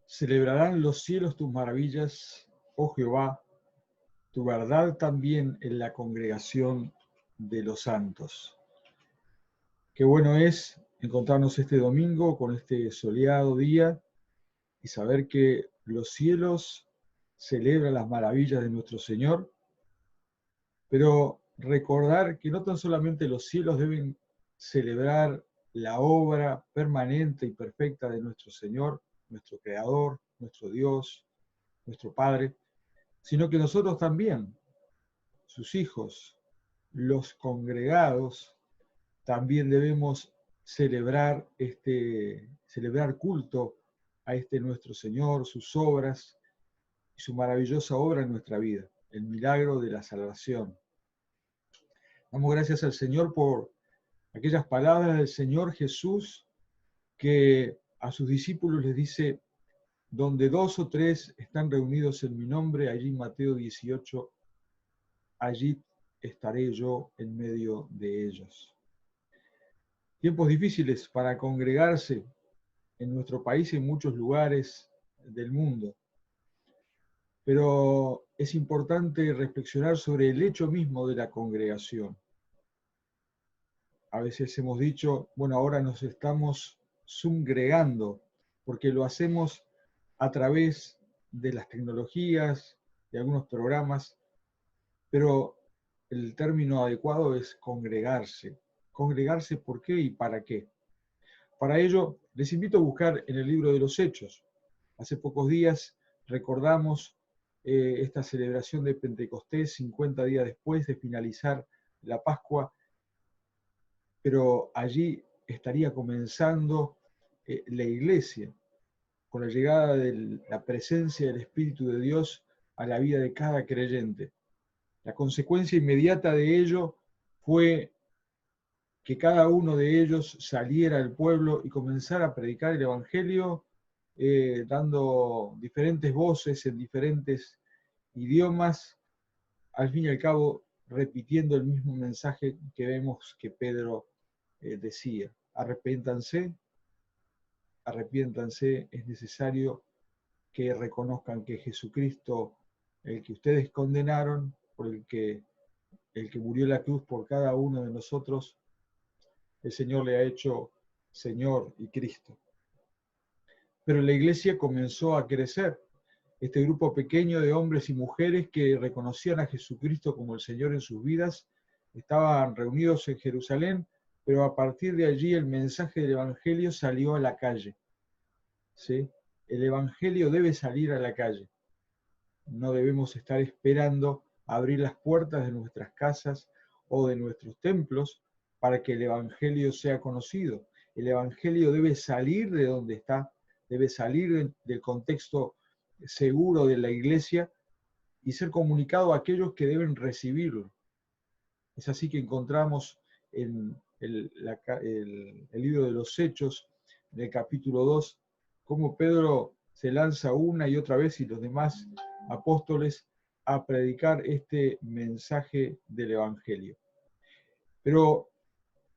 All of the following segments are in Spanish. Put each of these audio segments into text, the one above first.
Celebrarán los cielos tus maravillas, oh Jehová, tu verdad también en la congregación de los santos. Qué bueno es encontrarnos este domingo con este soleado día y saber que los cielos celebran las maravillas de nuestro Señor, pero recordar que no tan solamente los cielos deben celebrar la obra permanente y perfecta de nuestro Señor, nuestro Creador, nuestro Dios, nuestro Padre, sino que nosotros también, sus hijos, los congregados, también debemos celebrar culto a este nuestro Señor, sus obras y su maravillosa obra en nuestra vida, el milagro de la salvación. Damos gracias al Señor por aquellas palabras del Señor Jesús que a sus discípulos les dice: donde 2 o 3 están reunidos en mi nombre, allí Mateo 18, allí estaré yo en medio de ellos. Tiempos difíciles para congregarse en nuestro país y en muchos lugares del mundo, pero es importante reflexionar sobre el hecho mismo de la congregación. A veces hemos dicho, bueno, ahora nos estamos subgregando, porque lo hacemos a través de las tecnologías, de algunos programas, pero el término adecuado es congregarse. ¿Congregarse por qué y para qué? Para ello, les invito a buscar en el libro de los Hechos. Hace pocos días recordamos esta celebración de Pentecostés, 50 días después de finalizar la Pascua, pero allí estaría comenzando la iglesia, con la llegada de la presencia del Espíritu de Dios a la vida de cada creyente. La consecuencia inmediata de ello fue que cada uno de ellos saliera al pueblo y comenzara a predicar el Evangelio, dando diferentes voces en diferentes idiomas, al fin y al cabo repitiendo el mismo mensaje que vemos que Pedro decía: arrepiéntanse, arrepiéntanse, es necesario que reconozcan que Jesucristo, el que ustedes condenaron, por el que murió en la cruz por cada uno de nosotros, el Señor le ha hecho Señor y Cristo. Pero la iglesia comenzó a crecer. Este grupo pequeño de hombres y mujeres que reconocían a Jesucristo como el Señor en sus vidas estaban reunidos en Jerusalén, pero a partir de allí el mensaje del Evangelio salió a la calle. ¿Sí? El Evangelio debe salir a la calle. No debemos estar esperando abrir las puertas de nuestras casas o de nuestros templos para que el Evangelio sea conocido. El Evangelio debe salir de donde está, debe salir del contexto seguro de la iglesia y ser comunicado a aquellos que deben recibirlo. Es así que encontramos en el libro de los Hechos, en el capítulo 2, cómo Pedro se lanza una y otra vez y los demás apóstoles a predicar este mensaje del Evangelio. Pero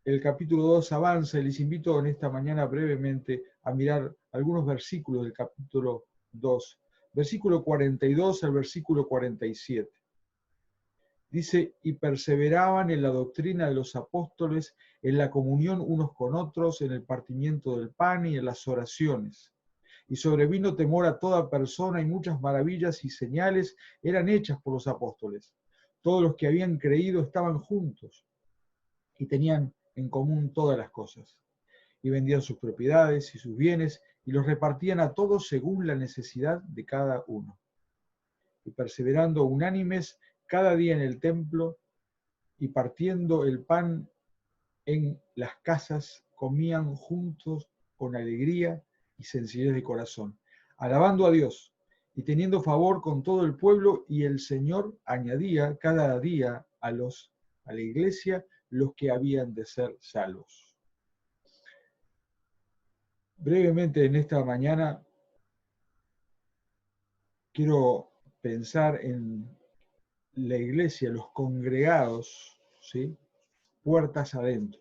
el capítulo 2 avanza y les invito en esta mañana brevemente a mirar algunos versículos del capítulo 2, versículo 42 al versículo 47. Dice: y perseveraban en la doctrina de los apóstoles, en la comunión unos con otros, en el partimiento del pan y en las oraciones. Y sobrevino temor a toda persona, y muchas maravillas y señales eran hechas por los apóstoles. Todos los que habían creído estaban juntos y tenían en común todas las cosas. Y vendían sus propiedades y sus bienes y los repartían a todos según la necesidad de cada uno. Y perseverando unánimes cada día en el templo y partiendo el pan en las casas, comían juntos con alegría y sencillez de corazón, alabando a Dios y teniendo favor con todo el pueblo, y el Señor añadía cada día a la iglesia los que habían de ser salvos. Brevemente en esta mañana quiero pensar en la iglesia, los congregados, ¿sí? Puertas adentro.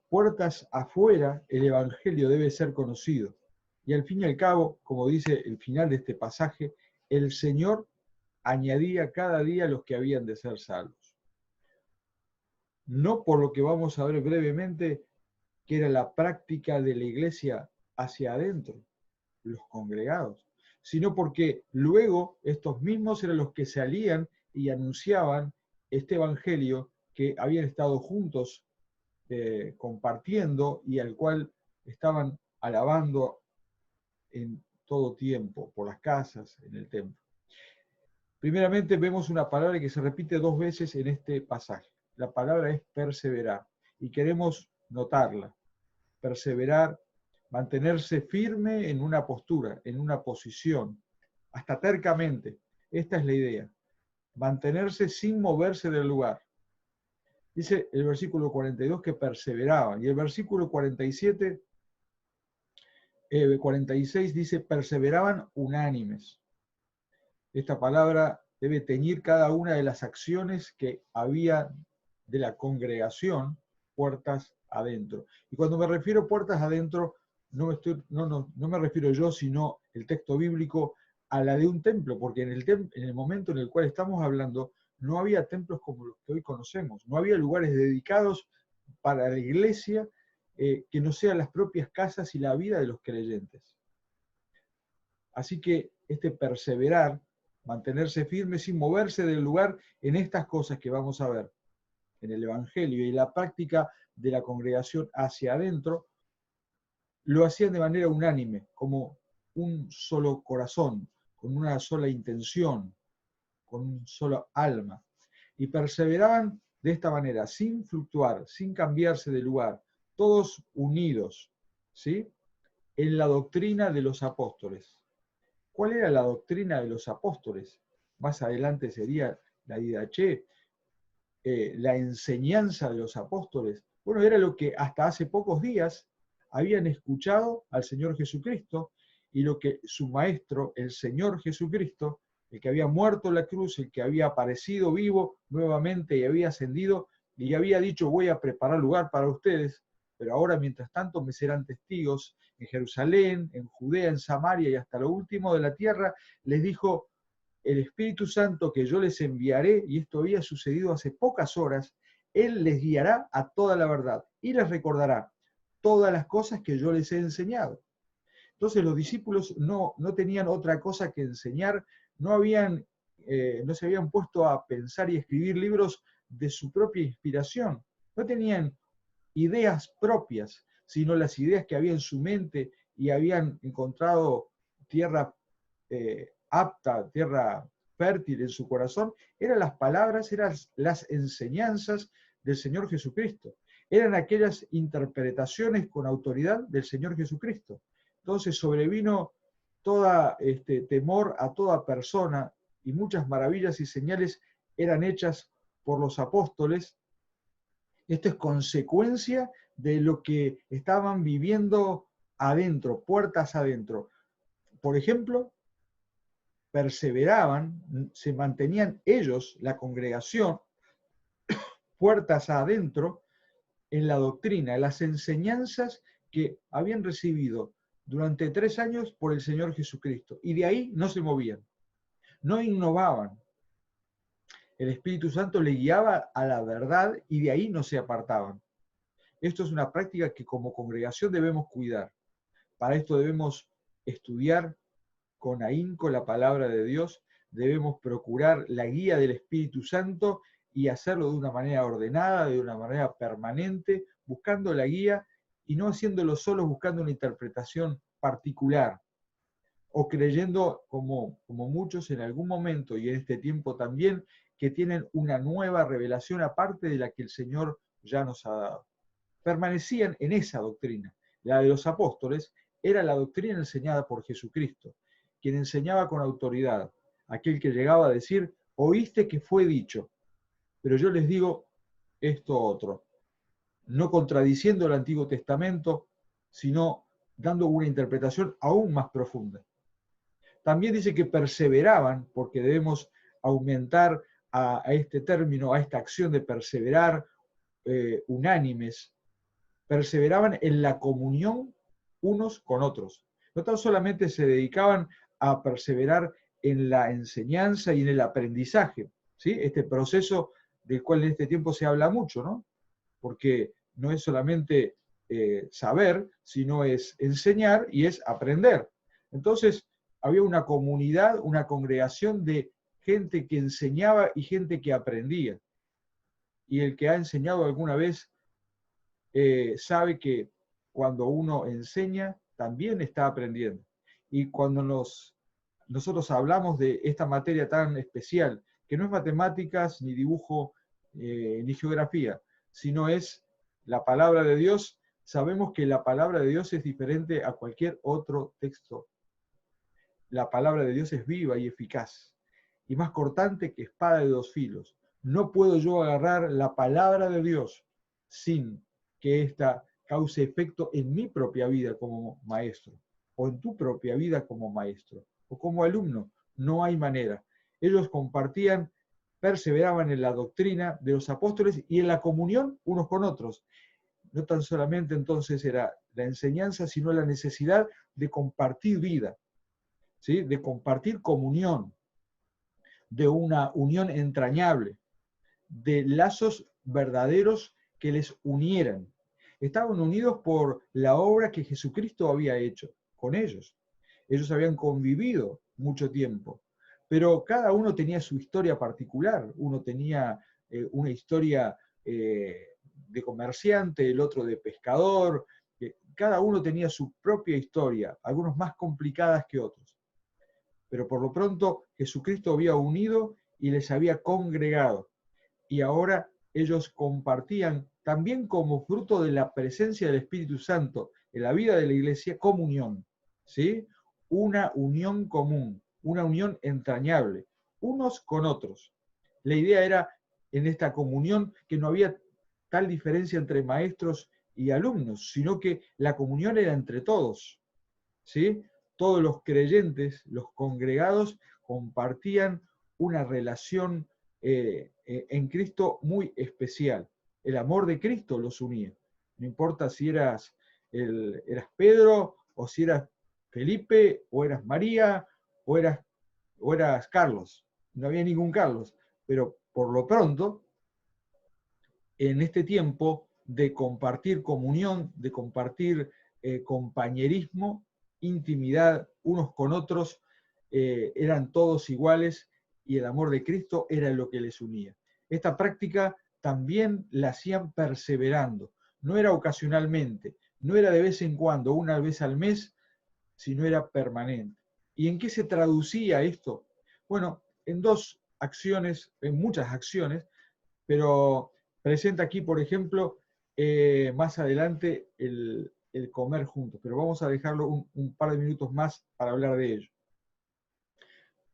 Puertas afuera, el Evangelio debe ser conocido. Y al fin y al cabo, como dice el final de este pasaje, el Señor añadía cada día los que habían de ser salvos. No por lo que vamos a ver brevemente, que era la práctica de la iglesia hacia adentro, los congregados, sino porque luego estos mismos eran los que salían y anunciaban este evangelio que habían estado juntos compartiendo y al cual estaban alabando en todo tiempo, por las casas, en el templo. Primeramente vemos una palabra que se repite 2 veces en este pasaje. La palabra es perseverar y queremos notarla. Perseverar, mantenerse firme en una postura, en una posición, hasta tercamente. Esta es la idea. Mantenerse sin moverse del lugar. Dice el versículo 42 que perseveraban, y el versículo 47, 46 dice perseveraban unánimes. Esta palabra debe teñir cada una de las acciones que había de la congregación puertas adentro. Y cuando me refiero a puertas adentro, no me refiero yo, sino el texto bíblico, a la de un templo, porque en el momento en el cual estamos hablando, no había templos como los que hoy conocemos, no había lugares dedicados para la iglesia que no sean las propias casas y la vida de los creyentes. Así que este perseverar, mantenerse firme sin moverse del lugar en estas cosas que vamos a ver en el Evangelio y la práctica de la congregación hacia adentro, lo hacían de manera unánime, como un solo corazón, con una sola intención, con un solo alma. Y perseveraban de esta manera, sin fluctuar, sin cambiarse de lugar, todos unidos, ¿sí?, en la doctrina de los apóstoles. ¿Cuál era la doctrina de los apóstoles? Más adelante sería la didaché, la enseñanza de los apóstoles. Bueno, era lo que hasta hace pocos días habían escuchado al Señor Jesucristo y lo que su maestro, el Señor Jesucristo, el que había muerto en la cruz, el que había aparecido vivo nuevamente y había ascendido y había dicho: voy a preparar lugar para ustedes, pero ahora mientras tanto me serán testigos en Jerusalén, en Judea, en Samaria y hasta lo último de la tierra. Les dijo: el Espíritu Santo que yo les enviaré, y esto había sucedido hace pocas horas, Él les guiará a toda la verdad y les recordará todas las cosas que yo les he enseñado. Entonces los discípulos no tenían otra cosa que enseñar, no se habían puesto a pensar y escribir libros de su propia inspiración, no tenían ideas propias, sino las ideas que había en su mente y habían encontrado tierra apta, tierra fértil en su corazón, eran las palabras, eran las enseñanzas del Señor Jesucristo, eran aquellas interpretaciones con autoridad del Señor Jesucristo. Entonces sobrevino todo temor a toda persona y muchas maravillas y señales eran hechas por los apóstoles. Esto es consecuencia de lo que estaban viviendo adentro, puertas adentro. Por ejemplo, perseveraban, se mantenían ellos, la congregación, puertas adentro, en la doctrina, en las enseñanzas que habían recibido durante 3 años por el Señor Jesucristo. Y de ahí no se movían, no innovaban. El Espíritu Santo le guiaba a la verdad y de ahí no se apartaban. Esto es una práctica que como congregación debemos cuidar. Para esto debemos estudiar con ahínco la palabra de Dios, debemos procurar la guía del Espíritu Santo y hacerlo de una manera ordenada, de una manera permanente, buscando la guía y no haciéndolo solo buscando una interpretación particular o creyendo, como muchos en algún momento y en este tiempo también, que tienen una nueva revelación aparte de la que el Señor ya nos ha dado. Permanecían en esa doctrina. La de los apóstoles era la doctrina enseñada por Jesucristo, quien enseñaba con autoridad, aquel que llegaba a decir: oíste que fue dicho, pero yo les digo esto otro, no contradiciendo el Antiguo Testamento, sino dando una interpretación aún más profunda. También dice que perseveraban, porque debemos aumentar a este término, a esta acción de perseverar, unánimes, perseveraban en la comunión unos con otros. No tan solamente se dedicaban a perseverar en la enseñanza y en el aprendizaje, ¿sí? Este proceso del cual en este tiempo se habla mucho, ¿no? Porque no es solamente saber, sino es enseñar y es aprender. Entonces, había una comunidad, una congregación de gente que enseñaba y gente que aprendía. Y el que ha enseñado alguna vez sabe que cuando uno enseña, también está aprendiendo. Y cuando nosotros hablamos de esta materia tan especial, que no es matemáticas, ni dibujo, ni geografía, sino es la palabra de Dios, sabemos que la palabra de Dios es diferente a cualquier otro texto. La palabra de Dios es viva y eficaz, y más cortante que espada de dos filos. No puedo yo agarrar la palabra de Dios sin que ésta cause efecto en mi propia vida como maestro, o en tu propia vida como maestro, o como alumno. No hay manera. Ellos compartían, perseveraban en la doctrina de los apóstoles y en la comunión unos con otros. No tan solamente entonces era la enseñanza, sino la necesidad de compartir vida, ¿sí? De compartir comunión, de una unión entrañable, de lazos verdaderos que les unieran. Estaban unidos por la obra que Jesucristo había hecho con ellos. Ellos habían convivido mucho tiempo, pero cada uno tenía su historia particular. Uno tenía una historia de comerciante, el otro de pescador. Cada uno tenía su propia historia, algunos más complicadas que otros. Pero por lo pronto Jesucristo había unido y les había congregado. Y ahora ellos compartían, también como fruto de la presencia del Espíritu Santo en la vida de la iglesia, comunión, ¿sí? Una unión común, una unión entrañable, unos con otros. La idea era, en esta comunión, que no había tal diferencia entre maestros y alumnos, sino que la comunión era entre todos, ¿sí? Todos los creyentes, los congregados, compartían una relación en Cristo muy especial. El amor de Cristo los unía. No importa si eras Pedro, o si eras Felipe, o eras María, o eras Carlos. No había ningún Carlos. Pero por lo pronto, en este tiempo de compartir comunión, de compartir compañerismo, intimidad unos con otros, eran todos iguales y el amor de Cristo era lo que les unía. Esta práctica también la hacían perseverando, no era ocasionalmente, no era de vez en cuando, una vez al mes, sino era permanente. ¿Y en qué se traducía esto? Bueno, en dos acciones, en muchas acciones, pero presenta aquí, por ejemplo, más adelante el comer juntos, pero vamos a dejarlo un par de minutos más para hablar de ello.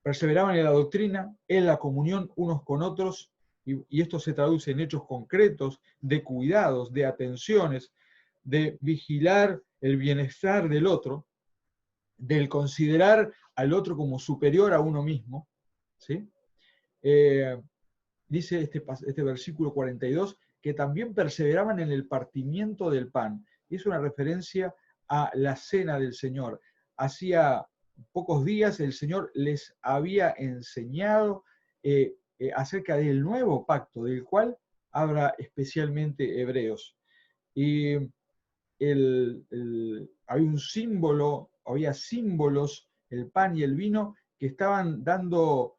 Perseveraban en la doctrina, en la comunión unos con otros, y esto se traduce en hechos concretos de cuidados, de atenciones, de vigilar el bienestar del otro, del considerar al otro como superior a uno mismo, ¿sí? Dice este versículo 42, que también perseveraban en el partimiento del pan. Y es una referencia a la cena del Señor. Hacía pocos días el Señor les había enseñado acerca del nuevo pacto, del cual habla especialmente Hebreos. Y había un símbolo, había símbolos, el pan y el vino, que estaban dando,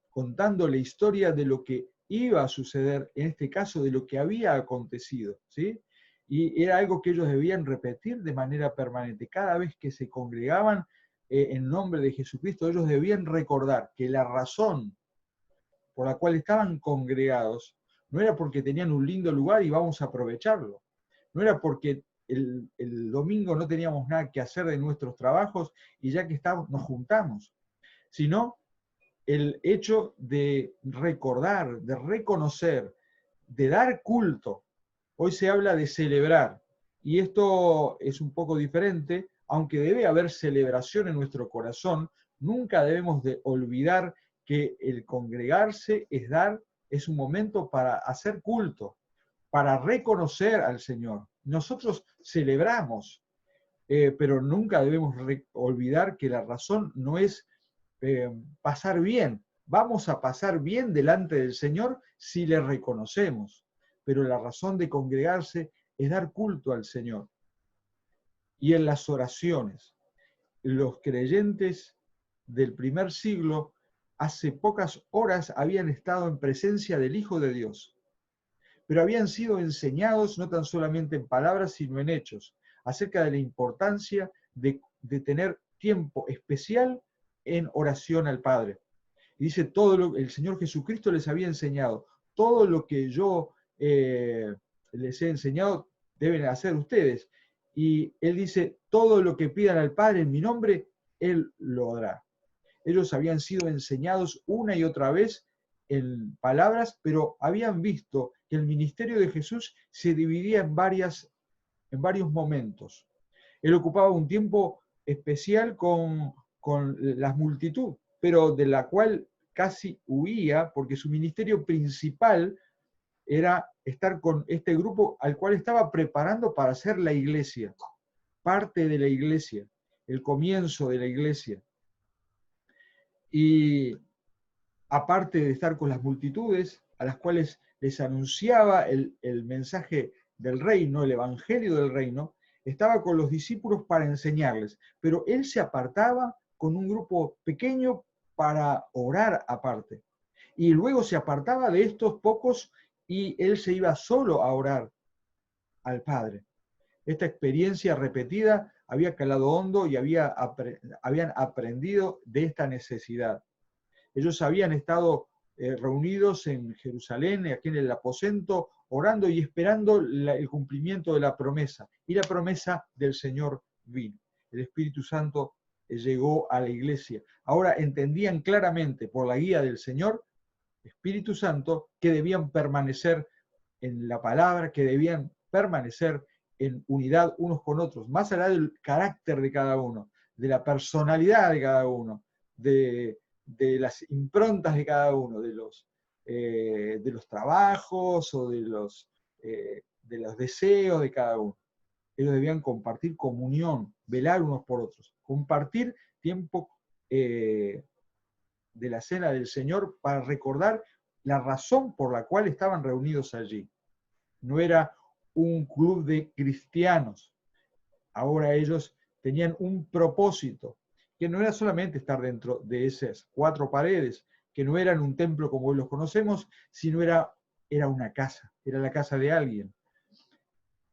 contando la historia de lo que iba a suceder, en este caso de lo que había acontecido, ¿sí? Y era algo que ellos debían repetir de manera permanente. Cada vez que se congregaban en nombre de Jesucristo, ellos debían recordar que la razón por la cual estaban congregados no era porque tenían un lindo lugar y vamos a aprovecharlo. No era porque el domingo no teníamos nada que hacer de nuestros trabajos y ya que estamos, nos juntamos, sino el hecho de recordar, de reconocer, de dar culto. Hoy se habla de celebrar y esto es un poco diferente, aunque debe haber celebración en nuestro corazón, nunca debemos de olvidar que el congregarse es dar, es un momento para hacer culto, para reconocer al Señor. Nosotros celebramos, pero nunca debemos olvidar que la razón no es pasar bien. Vamos a pasar bien delante del Señor si le reconocemos, pero la razón de congregarse es dar culto al Señor. Y en las oraciones, los creyentes del primer siglo, hace pocas horas habían estado en presencia del Hijo de Dios, pero habían sido enseñados no tan solamente en palabras, sino en hechos, acerca de la importancia de tener tiempo especial en oración al Padre. Y dice, el Señor Jesucristo les había enseñado, todo lo que yo les he enseñado deben hacer ustedes. Y Él dice, todo lo que pidan al Padre en mi nombre, Él lo hará. Ellos habían sido enseñados una y otra vez en palabras, pero habían visto que el ministerio de Jesús se dividía en varios momentos. Él ocupaba un tiempo especial con la multitud, pero de la cual casi huía, porque su ministerio principal era estar con este grupo al cual estaba preparando para ser la iglesia, parte de la iglesia, el comienzo de la iglesia. Y aparte de estar con las multitudes, a las cuales les anunciaba el mensaje del reino, el evangelio del reino, estaba con los discípulos para enseñarles, pero él se apartaba con un grupo pequeño para orar aparte. Y luego se apartaba de estos pocos y él se iba solo a orar al Padre. Esta experiencia repetida había calado hondo y habían aprendido de esta necesidad. Ellos habían estado reunidos en Jerusalén, aquí en el aposento, orando y esperando el cumplimiento de la promesa. Y la promesa del Señor vino. El Espíritu Santo llegó a la iglesia. Ahora entendían claramente por la guía del Señor, Espíritu Santo, que debían permanecer en la palabra, que debían permanecer en unidad unos con otros, más allá del carácter de cada uno, de la personalidad de cada uno, de las improntas de cada uno, de los trabajos o de los deseos de cada uno. Ellos debían compartir comunión, velar unos por otros, compartir tiempo de la cena del Señor para recordar la razón por la cual estaban reunidos allí. No era un club de cristianos. Ahora ellos tenían un propósito, que no era solamente estar dentro de esas cuatro paredes, que no eran un templo como hoy los conocemos, sino era una casa, era la casa de alguien.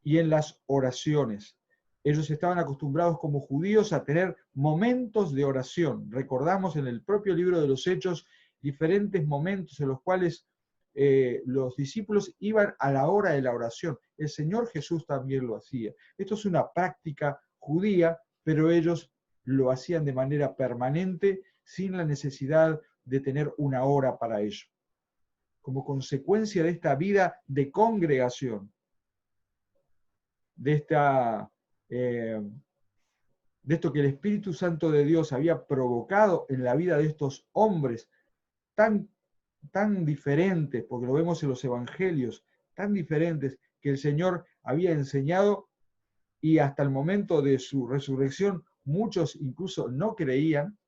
Y en las oraciones, ellos estaban acostumbrados como judíos a tener momentos de oración. Recordamos en el propio libro de los Hechos diferentes momentos en los cuales los discípulos iban a la hora de la oración. El Señor Jesús también lo hacía. Esto es una práctica judía, pero ellos lo hacían de manera permanente, sin la necesidad de tener una hora para ello. Como consecuencia de esta vida de congregación, de esto que el Espíritu Santo de Dios había provocado en la vida de estos hombres tan diferentes, porque lo vemos en los evangelios, tan diferentes que el Señor había enseñado y hasta el momento de su resurrección muchos incluso no creían,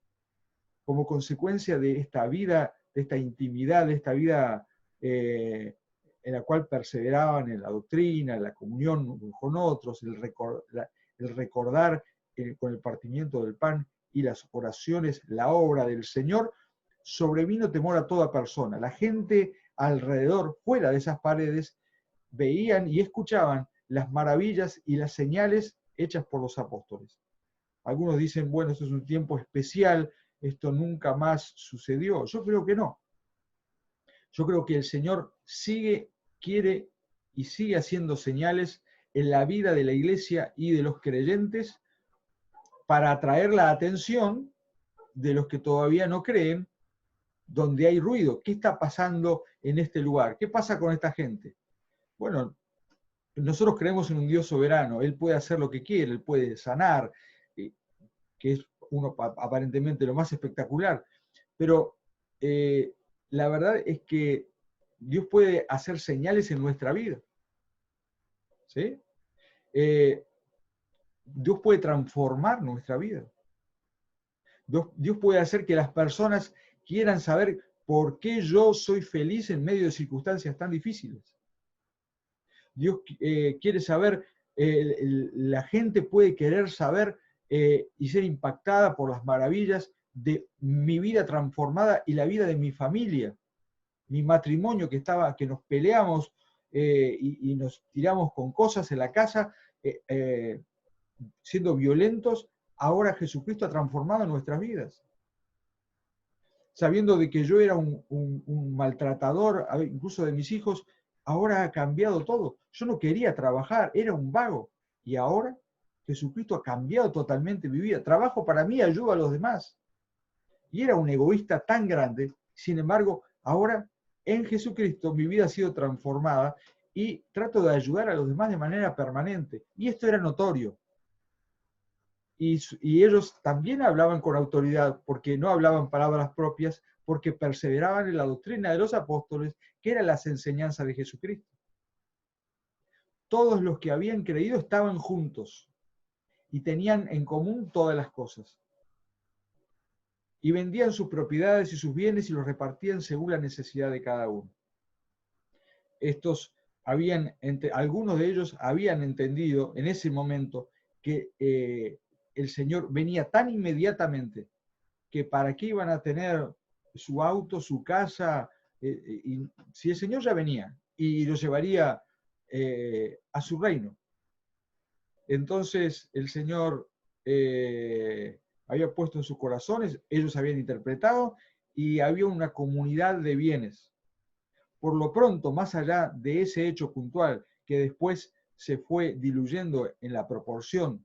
como consecuencia de esta vida, de esta intimidad, de esta vida en la cual perseveraban en la doctrina, en la comunión con otros, el recordar con el partimiento del pan y las oraciones, la obra del Señor, sobrevino temor a toda persona. La gente alrededor, fuera de esas paredes, veían y escuchaban las maravillas y las señales hechas por los apóstoles. Algunos dicen, bueno, esto es un tiempo especial, esto nunca más sucedió. Yo creo que no. Yo creo que el Señor quiere y sigue haciendo señales en la vida de la iglesia y de los creyentes para atraer la atención de los que todavía no creen, donde hay ruido. ¿Qué está pasando en este lugar? ¿Qué pasa con esta gente? Bueno, nosotros creemos en un Dios soberano. Él puede hacer lo que quiere, Él puede sanar, que es aparentemente lo más espectacular. Pero la verdad es que Dios puede hacer señales en nuestra vida. ¿Sí? Dios puede transformar nuestra vida. Dios puede hacer que las personas quieran saber por qué yo soy feliz en medio de circunstancias tan difíciles. Dios quiere saber, la gente puede querer saber y ser impactada por las maravillas de mi vida transformada y la vida de mi familia, mi matrimonio que nos peleamos y nos tiramos con cosas en la casa, siendo violentos. Ahora Jesucristo ha transformado nuestras vidas. Sabiendo de que yo era un maltratador, incluso de mis hijos, ahora ha cambiado todo. Yo no quería trabajar, era un vago. Y ahora Jesucristo ha cambiado totalmente mi vida. Trabajo para mí, ayudo a los demás. Y era un egoísta tan grande. Sin embargo, ahora en Jesucristo mi vida ha sido transformada y trato de ayudar a los demás de manera permanente. Y esto era notorio. Y ellos también hablaban con autoridad, porque no hablaban palabras propias, porque perseveraban en la doctrina de los apóstoles, que eran las enseñanzas de Jesucristo. Todos los que habían creído estaban juntos y tenían en común todas las cosas. Y vendían sus propiedades y sus bienes y los repartían según la necesidad de cada uno. Algunos de ellos habían entendido en ese momento que el Señor venía tan inmediatamente que para qué iban a tener su auto, su casa, si el Señor ya venía y lo llevaría a su reino. Entonces el Señor había puesto en sus corazones, ellos habían interpretado y había una comunidad de bienes. Por lo pronto, más allá de ese hecho puntual que después se fue diluyendo en la proporción,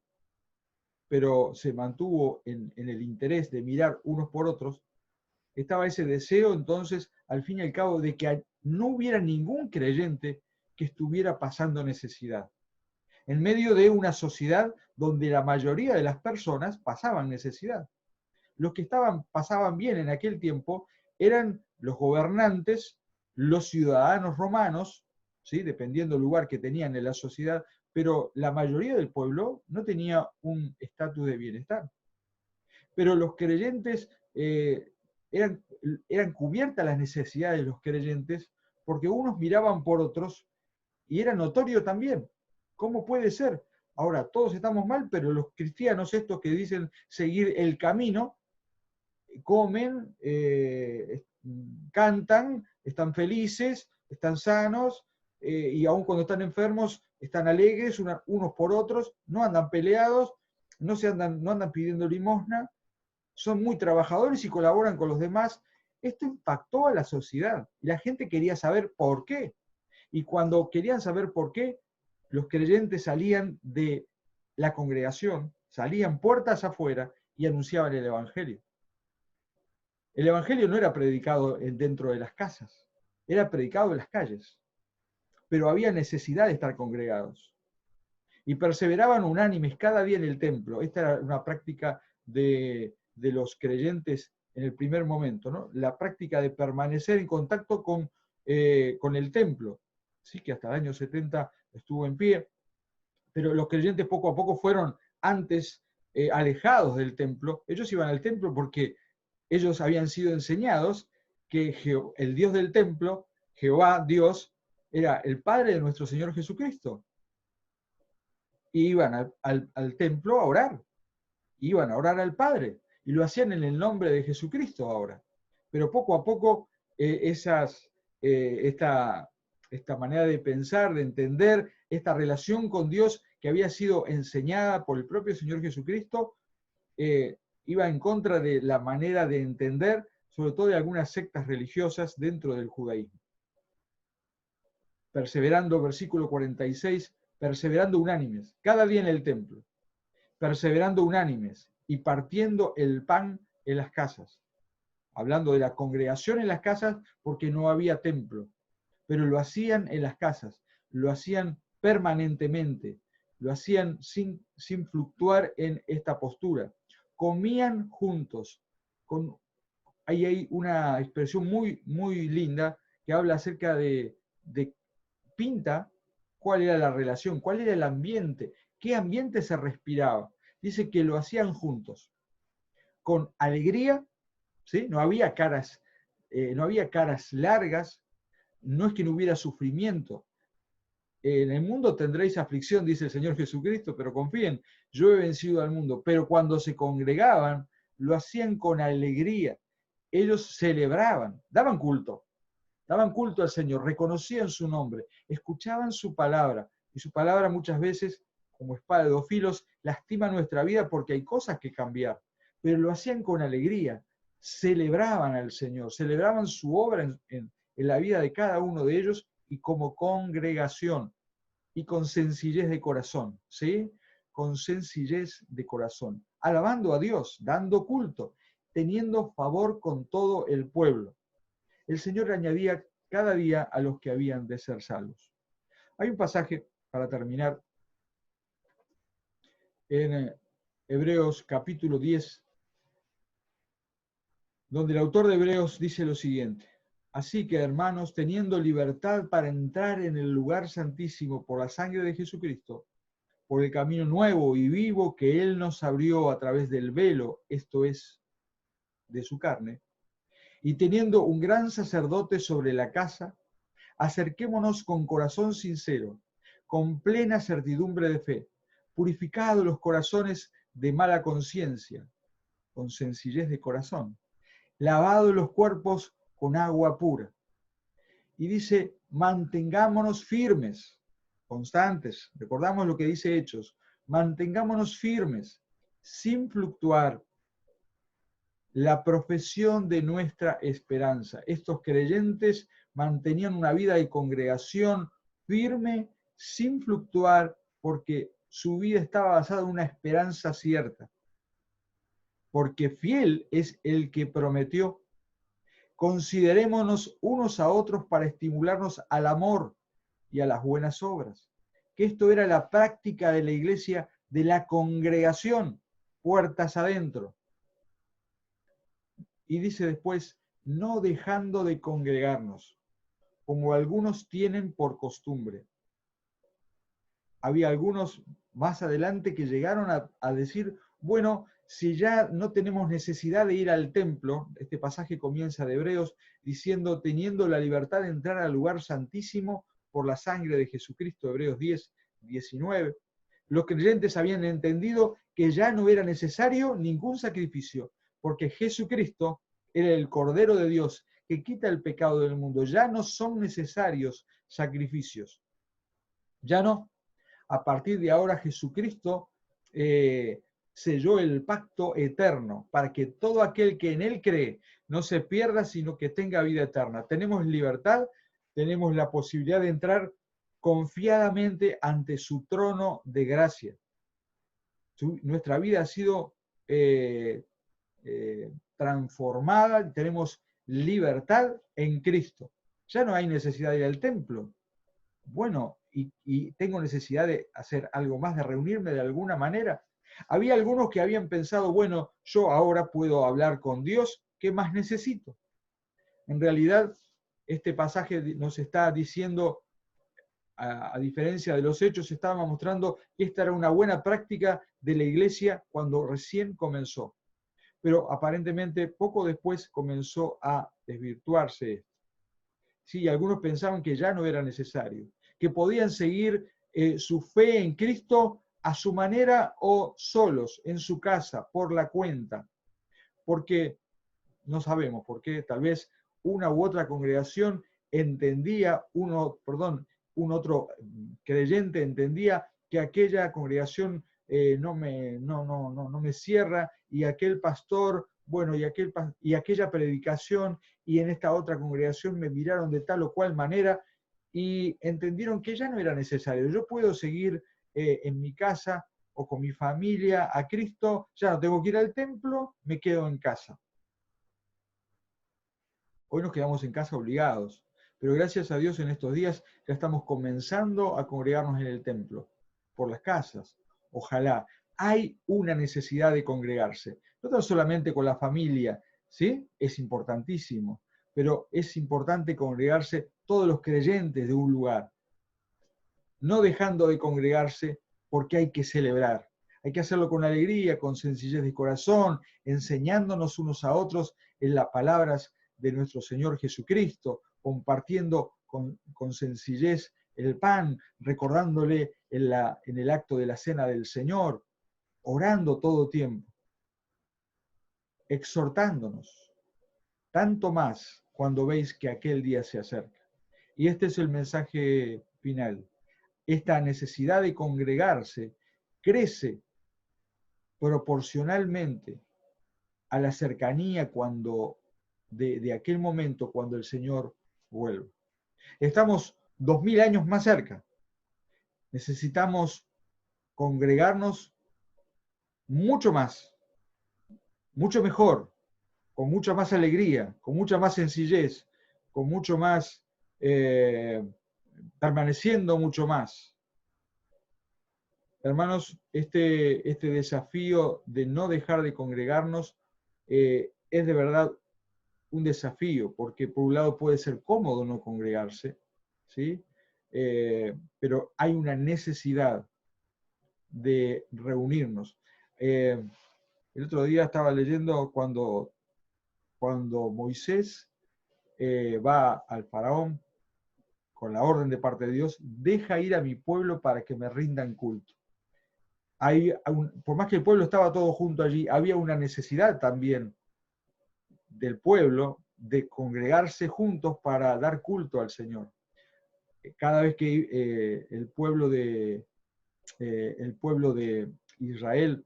pero se mantuvo en el interés de mirar unos por otros, estaba ese deseo entonces, al fin y al cabo, de que no hubiera ningún creyente que estuviera pasando necesidad. En medio de una sociedad donde la mayoría de las personas pasaban necesidad. Los que pasaban bien en aquel tiempo eran los gobernantes, los ciudadanos romanos, ¿sí? Dependiendo del lugar que tenían en la sociedad, pero la mayoría del pueblo no tenía un estatus de bienestar. Pero los creyentes, eran cubiertas las necesidades de los creyentes porque unos miraban por otros y era notorio también. ¿Cómo puede ser? Ahora, todos estamos mal, pero los cristianos estos que dicen seguir el camino, comen, cantan, están felices, están sanos, y aun cuando están enfermos, están alegres unos por otros, no andan peleados, no andan pidiendo limosna, son muy trabajadores y colaboran con los demás. Esto impactó a la sociedad y la gente quería saber por qué. Y cuando querían saber por qué, los creyentes salían de la congregación, salían puertas afuera y anunciaban el Evangelio. El Evangelio no era predicado dentro de las casas, era predicado en las calles, pero había necesidad de estar congregados. Y perseveraban unánimes cada día en el templo. Esta era una práctica de los creyentes en el primer momento, ¿no? La práctica de permanecer en contacto con el templo, ¿sí? Que hasta el año 70 estuvo en pie, pero los creyentes poco a poco fueron antes alejados del templo. Ellos iban al templo porque ellos habían sido enseñados que el Dios del templo, Jehová Dios, era el Padre de nuestro Señor Jesucristo. Y iban al templo a orar, iban a orar al Padre, y lo hacían en el nombre de Jesucristo ahora. Pero poco a poco esta manera de pensar, de entender, esta relación con Dios que había sido enseñada por el propio Señor Jesucristo, iba en contra de la manera de entender, sobre todo de algunas sectas religiosas dentro del judaísmo. Perseverando, versículo 46, perseverando unánimes, cada día en el templo, perseverando unánimes y partiendo el pan en las casas. Hablando de la congregación en las casas porque no había templo, pero lo hacían en las casas, lo hacían permanentemente, lo hacían sin fluctuar en esta postura. Comían juntos. Ahí hay una expresión muy, muy linda que habla acerca de pinta cuál era la relación, cuál era el ambiente, ¿Qué ambiente se respiraba? Dice que lo hacían juntos, con alegría, ¿sí? No había caras largas, no es que no hubiera sufrimiento. En el mundo tendréis aflicción, dice el Señor Jesucristo, pero confíen, yo he vencido al mundo. Pero cuando se congregaban, lo hacían con alegría. Ellos celebraban, daban culto al Señor, reconocían su nombre, escuchaban su palabra, y su palabra muchas veces, como espada de dos filos, lastima nuestra vida porque hay cosas que cambiar, pero lo hacían con alegría, celebraban al Señor, celebraban su obra en la vida de cada uno de ellos y como congregación, y con sencillez de corazón, ¿sí? Con sencillez de corazón, alabando a Dios, dando culto, teniendo favor con todo el pueblo. El Señor añadía cada día a los que habían de ser salvos. Hay un pasaje, para terminar, en Hebreos capítulo 10, donde el autor de Hebreos dice lo siguiente: así que, hermanos, teniendo libertad para entrar en el lugar santísimo por la sangre de Jesucristo, por el camino nuevo y vivo que Él nos abrió a través del velo, esto es, de su carne, y teniendo un gran sacerdote sobre la casa, acerquémonos con corazón sincero, con plena certidumbre de fe, purificados los corazones de mala conciencia, con sencillez de corazón, lavados los cuerpos con agua pura. Y dice, mantengámonos firmes, constantes, recordamos lo que dice Hechos, mantengámonos firmes, sin fluctuar, la profesión de nuestra esperanza. Estos creyentes mantenían una vida de congregación firme, sin fluctuar, porque su vida estaba basada en una esperanza cierta. Porque fiel es el que prometió. Considerémonos unos a otros para estimularnos al amor y a las buenas obras. Que esto era la práctica de la iglesia, de la congregación, puertas adentro. Y dice después, no dejando de congregarnos, como algunos tienen por costumbre. Había algunos más adelante que llegaron a decir, bueno, si ya no tenemos necesidad de ir al templo, este pasaje comienza de Hebreos diciendo, teniendo la libertad de entrar al lugar santísimo por la sangre de Jesucristo, Hebreos 10, 19. Los creyentes habían entendido que ya no era necesario ningún sacrificio, porque Jesucristo era el Cordero de Dios que quita el pecado del mundo. Ya no son necesarios sacrificios. Ya no. A partir de ahora Jesucristo selló el pacto eterno para que todo aquel que en Él cree no se pierda, sino que tenga vida eterna. Tenemos libertad, tenemos la posibilidad de entrar confiadamente ante su trono de gracia. Nuestra vida ha sido transformada, tenemos libertad en Cristo. Ya no hay necesidad de ir al templo. Bueno, y tengo necesidad de hacer algo más, de reunirme de alguna manera. Había algunos que habían pensado, bueno, yo ahora puedo hablar con Dios, ¿qué más necesito? En realidad, este pasaje nos está diciendo, a diferencia de los hechos, estaba mostrando que esta era una buena práctica de la iglesia cuando recién comenzó. Pero aparentemente poco después comenzó a desvirtuarse esto. Sí, algunos pensaban que ya no era necesario, que podían seguir su fe en Cristo a su manera o solos, en su casa, por la cuenta. Porque no sabemos por qué, tal vez una u otra congregación entendía, un otro creyente entendía que aquella congregación no me cierra, y aquel pastor, bueno, y aquella predicación, y en esta otra congregación me miraron de tal o cual manera, y entendieron que ya no era necesario. Yo puedo seguir en mi casa o con mi familia a Cristo, ya no tengo que ir al templo, me quedo en casa. Hoy nos quedamos en casa obligados, pero gracias a Dios en estos días ya estamos comenzando a congregarnos en el templo, por las casas. Ojalá. Hay una necesidad de congregarse, no tan solamente con la familia, ¿sí? Es importantísimo, pero es importante congregarse todos los creyentes de un lugar, no dejando de congregarse porque hay que celebrar. Hay que hacerlo con alegría, con sencillez de corazón, enseñándonos unos a otros en las palabras de nuestro Señor Jesucristo, compartiendo con sencillez el pan, recordándole en el acto de la cena del Señor, orando todo tiempo, exhortándonos, tanto más cuando veis que aquel día se acerca. Y este es el mensaje final. Esta necesidad de congregarse crece proporcionalmente a la cercanía de aquel momento cuando el Señor vuelve. Estamos 2000 años más cerca. Necesitamos congregarnos mucho más, mucho mejor, con mucha más alegría, con mucha más sencillez, con mucho más, permaneciendo mucho más. Hermanos, este desafío de no dejar de congregarnos es de verdad un desafío, porque por un lado puede ser cómodo no congregarse, ¿sí? Pero hay una necesidad de reunirnos. El otro día estaba leyendo cuando Moisés va al faraón con la orden de parte de Dios, deja ir a mi pueblo para que me rindan culto. Por más que el pueblo estaba todo junto allí, había una necesidad también del pueblo de congregarse juntos para dar culto al Señor. Cada vez que el pueblo de Israel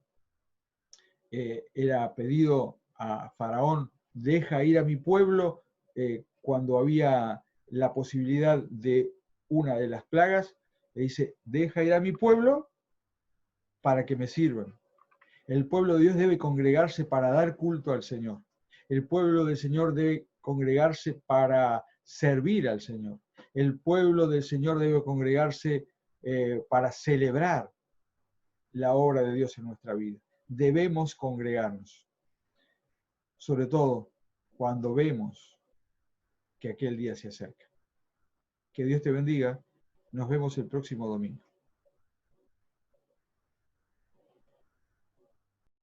era pedido a Faraón, deja ir a mi pueblo, cuando había la posibilidad de una de las plagas, le dice, deja ir a mi pueblo para que me sirvan. El pueblo de Dios debe congregarse para dar culto al Señor. El pueblo del Señor debe congregarse para servir al Señor. El pueblo del Señor debe congregarse para celebrar la obra de Dios en nuestra vida. Debemos congregarnos, sobre todo cuando vemos que aquel día se acerca. Que Dios te bendiga. Nos vemos el próximo domingo.